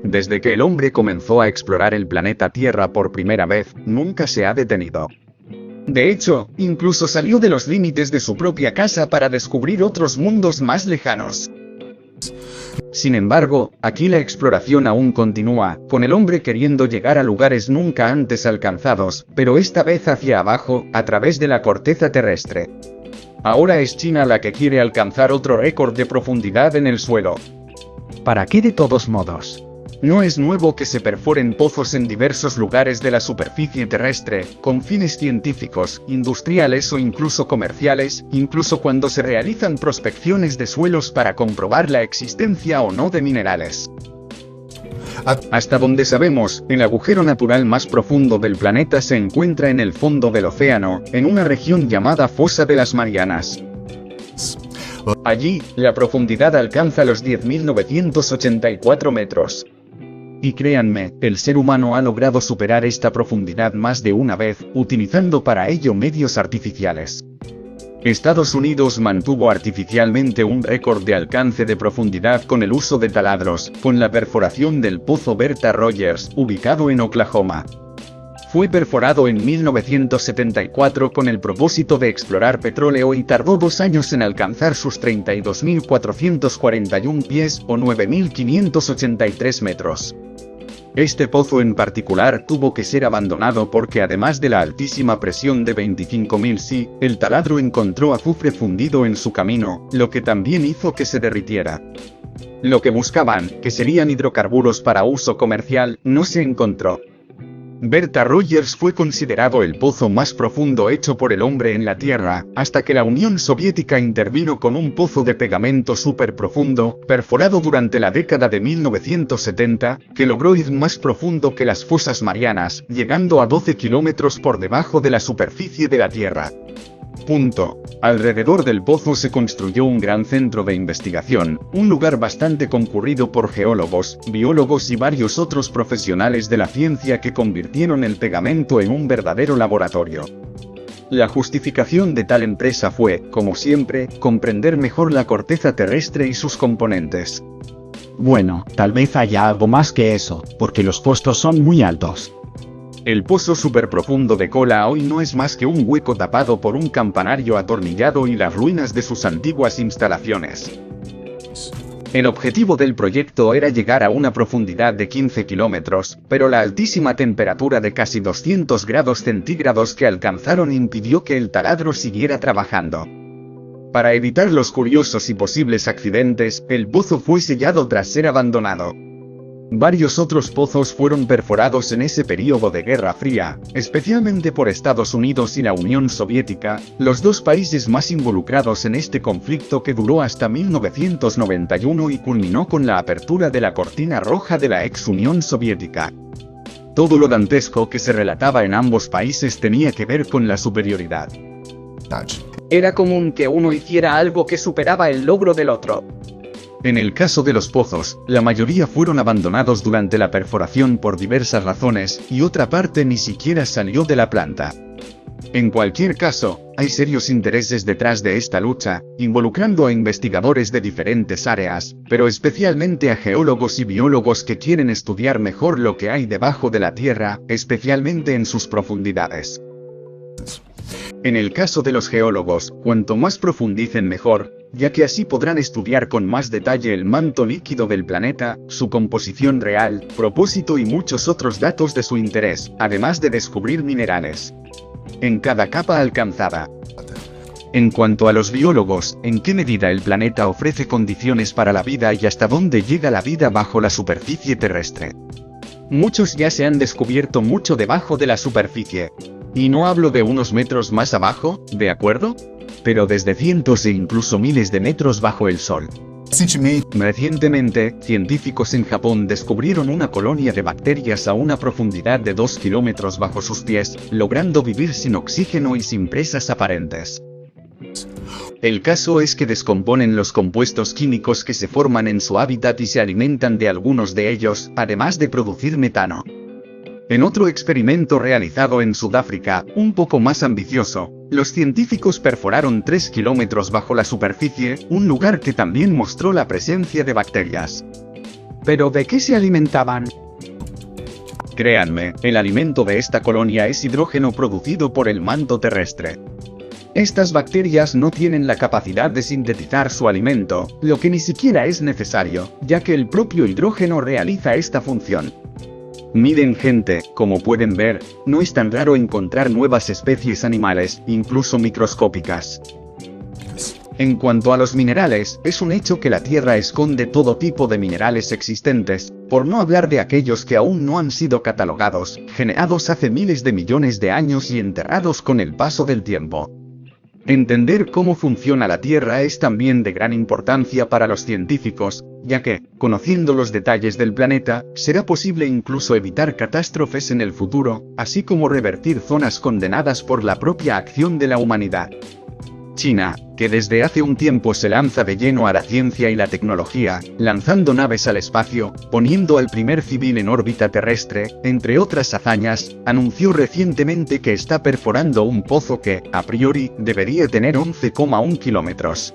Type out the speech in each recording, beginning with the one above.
Desde que el hombre comenzó a explorar el planeta Tierra por primera vez, nunca se ha detenido. De hecho, incluso salió de los límites de su propia casa para descubrir otros mundos más lejanos. Sin embargo, aquí la exploración aún continúa, con el hombre queriendo llegar a lugares nunca antes alcanzados, pero esta vez hacia abajo, a través de la corteza terrestre. Ahora es China la que quiere alcanzar otro récord de profundidad en el suelo. ¿Para qué de todos modos? No es nuevo que se perforen pozos en diversos lugares de la superficie terrestre, con fines científicos, industriales o incluso comerciales, incluso cuando se realizan prospecciones de suelos para comprobar la existencia o no de minerales. Hasta donde sabemos, el agujero natural más profundo del planeta se encuentra en el fondo del océano, en una región llamada Fosa de las Marianas. Allí, la profundidad alcanza los 10.984 metros. Y créanme, el ser humano ha logrado superar esta profundidad más de una vez, utilizando para ello medios artificiales. Estados Unidos mantuvo artificialmente un récord de alcance de profundidad con el uso de taladros, con la perforación del pozo Bertha Rogers, ubicado en Oklahoma. Fue perforado en 1974 con el propósito de explorar petróleo y tardó 2 años en alcanzar sus 32.441 pies o 9.583 metros. Este pozo en particular tuvo que ser abandonado porque además de la altísima presión de 25.000 psi, el taladro encontró azufre fundido en su camino, lo que también hizo que se derritiera. Lo que buscaban, que serían hidrocarburos para uso comercial, no se encontró. Bertha Rogers fue considerado el pozo más profundo hecho por el hombre en la Tierra, hasta que la Unión Soviética intervino con un pozo de pegamento súper profundo, perforado durante la década de 1970, que logró ir más profundo que las fosas marianas, llegando a 12 kilómetros por debajo de la superficie de la Tierra. Alrededor del pozo se construyó un gran centro de investigación, un lugar bastante concurrido por geólogos, biólogos y varios otros profesionales de la ciencia que convirtieron el pegamento en un verdadero laboratorio. La justificación de tal empresa fue, como siempre, comprender mejor la corteza terrestre y sus componentes. Bueno, tal vez haya algo más que eso, porque los costos son muy altos. El pozo superprofundo de Kola hoy no es más que un hueco tapado por un campanario atornillado y las ruinas de sus antiguas instalaciones. El objetivo del proyecto era llegar a una profundidad de 15 kilómetros, pero la altísima temperatura de casi 200 grados centígrados que alcanzaron impidió que el taladro siguiera trabajando. Para evitar los curiosos y posibles accidentes, el pozo fue sellado tras ser abandonado. Varios otros pozos fueron perforados en ese periodo de Guerra Fría, especialmente por Estados Unidos y la Unión Soviética, los dos países más involucrados en este conflicto que duró hasta 1991 y culminó con la apertura de la cortina roja de la ex Unión Soviética. Todo lo dantesco que se relataba en ambos países tenía que ver con la superioridad. Era común que uno hiciera algo que superaba el logro del otro. En el caso de los pozos, la mayoría fueron abandonados durante la perforación por diversas razones, y otra parte ni siquiera salió de la planta. En cualquier caso, hay serios intereses detrás de esta lucha, involucrando a investigadores de diferentes áreas, pero especialmente a geólogos y biólogos que quieren estudiar mejor lo que hay debajo de la Tierra, especialmente en sus profundidades. En el caso de los geólogos, cuanto más profundicen mejor, ya que así podrán estudiar con más detalle el manto líquido del planeta, su composición real, propósito y muchos otros datos de su interés, además de descubrir minerales en cada capa alcanzada. En cuanto a los biólogos, ¿en qué medida el planeta ofrece condiciones para la vida y hasta dónde llega la vida bajo la superficie terrestre? Muchos ya se han descubierto mucho debajo de la superficie. Y no hablo de unos metros más abajo, ¿de acuerdo? Pero desde cientos e incluso miles de metros bajo el Sol. Recientemente, científicos en Japón descubrieron una colonia de bacterias a una profundidad de 2 kilómetros bajo sus pies, logrando vivir sin oxígeno y sin presas aparentes. El caso es que descomponen los compuestos químicos que se forman en su hábitat y se alimentan de algunos de ellos, además de producir metano. En otro experimento realizado en Sudáfrica, un poco más ambicioso, los científicos perforaron 3 kilómetros bajo la superficie, un lugar que también mostró la presencia de bacterias. ¿Pero de qué se alimentaban? Créanme, el alimento de esta colonia es hidrógeno producido por el manto terrestre. Estas bacterias no tienen la capacidad de sintetizar su alimento, lo que ni siquiera es necesario, ya que el propio hidrógeno realiza esta función. Miren gente, como pueden ver, no es tan raro encontrar nuevas especies animales, incluso microscópicas. En cuanto a los minerales, es un hecho que la Tierra esconde todo tipo de minerales existentes, por no hablar de aquellos que aún no han sido catalogados, generados hace miles de millones de años y enterrados con el paso del tiempo. Entender cómo funciona la Tierra es también de gran importancia para los científicos, ya que, conociendo los detalles del planeta, será posible incluso evitar catástrofes en el futuro, así como revertir zonas condenadas por la propia acción de la humanidad. China, que desde hace un tiempo se lanza de lleno a la ciencia y la tecnología, lanzando naves al espacio, poniendo al primer civil en órbita terrestre, entre otras hazañas, anunció recientemente que está perforando un pozo que, a priori, debería tener 11,1 kilómetros.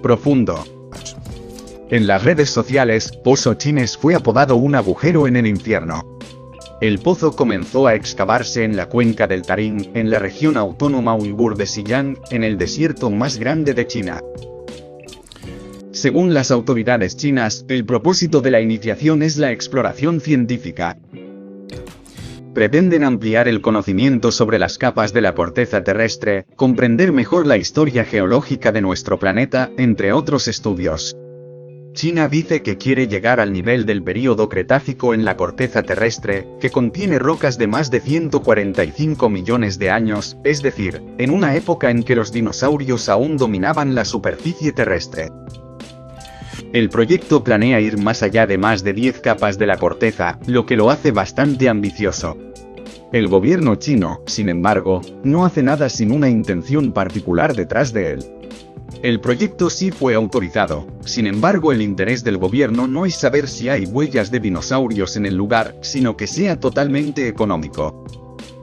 Profundo. En las redes sociales, Pozo Chines fue apodado un agujero en el infierno. El pozo comenzó a excavarse en la cuenca del Tarim, en la región autónoma uigur de Xinjiang, en el desierto más grande de China. Según las autoridades chinas, el propósito de la iniciación es la exploración científica. Pretenden ampliar el conocimiento sobre las capas de la corteza terrestre, comprender mejor la historia geológica de nuestro planeta, entre otros estudios. China dice que quiere llegar al nivel del período Cretácico en la corteza terrestre, que contiene rocas de más de 145 millones de años, es decir, en una época en que los dinosaurios aún dominaban la superficie terrestre. El proyecto planea ir más allá de más de 10 capas de la corteza, lo que lo hace bastante ambicioso. El gobierno chino, sin embargo, no hace nada sin una intención particular detrás de él. El proyecto sí fue autorizado, sin embargo el interés del gobierno no es saber si hay huellas de dinosaurios en el lugar, sino que sea totalmente económico.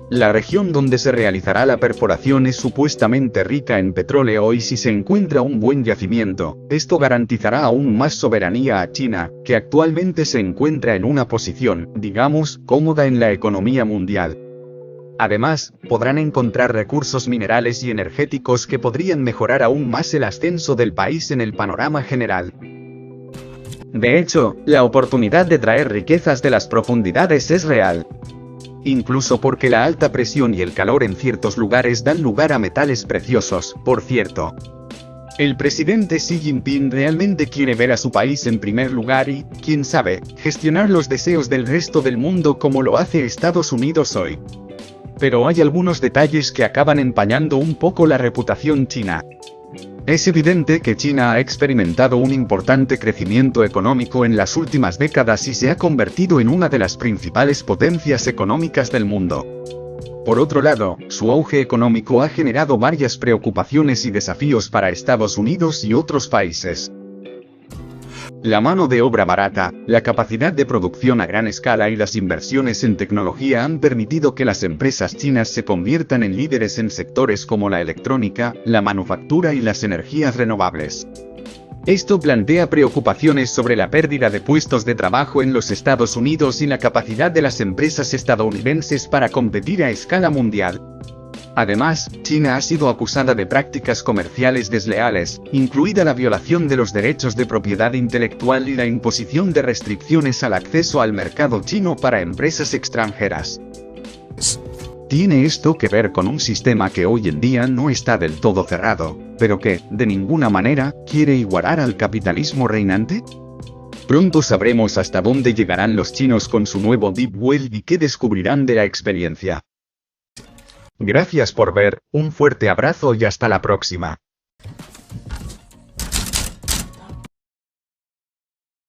La región donde se realizará la perforación es supuestamente rica en petróleo y si se encuentra un buen yacimiento, esto garantizará aún más soberanía a China, que actualmente se encuentra en una posición, digamos, cómoda en la economía mundial. Además, podrán encontrar recursos minerales y energéticos que podrían mejorar aún más el ascenso del país en el panorama general. De hecho, la oportunidad de traer riquezas de las profundidades es real. Incluso porque la alta presión y el calor en ciertos lugares dan lugar a metales preciosos, por cierto. El presidente Xi Jinping realmente quiere ver a su país en primer lugar y, quién sabe, gestionar los deseos del resto del mundo como lo hace Estados Unidos hoy. Pero hay algunos detalles que acaban empañando un poco la reputación china. Es evidente que China ha experimentado un importante crecimiento económico en las últimas décadas y se ha convertido en una de las principales potencias económicas del mundo. Por otro lado, su auge económico ha generado varias preocupaciones y desafíos para Estados Unidos y otros países. La mano de obra barata, la capacidad de producción a gran escala y las inversiones en tecnología han permitido que las empresas chinas se conviertan en líderes en sectores como la electrónica, la manufactura y las energías renovables. Esto plantea preocupaciones sobre la pérdida de puestos de trabajo en los Estados Unidos y la capacidad de las empresas estadounidenses para competir a escala mundial. Además, China ha sido acusada de prácticas comerciales desleales, incluida la violación de los derechos de propiedad intelectual y la imposición de restricciones al acceso al mercado chino para empresas extranjeras. ¿Tiene esto que ver con un sistema que hoy en día no está del todo cerrado, pero que, de ninguna manera, quiere igualar al capitalismo reinante? Pronto sabremos hasta dónde llegarán los chinos con su nuevo Deep Well y qué descubrirán de la experiencia. Gracias por ver, un fuerte abrazo y hasta la próxima.